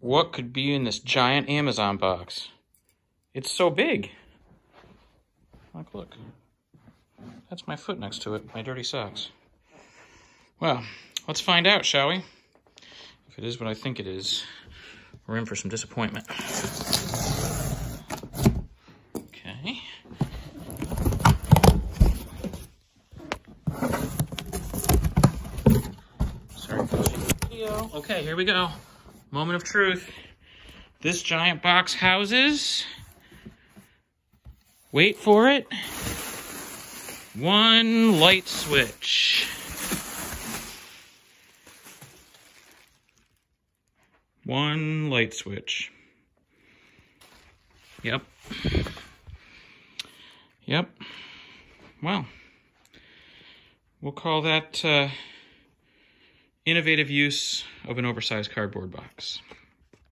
What could be in this giant Amazon box? It's so big. Look. That's my foot next to it, my dirty socks. Well, let's find out, shall we? If it is what I think it is, we're in for some disappointment. Okay. Sorry for the video. Okay, here we go. Moment of truth. This giant box houses, wait for it, one light switch. One light switch. Yep. Well, we'll call that innovative use of an oversized cardboard box.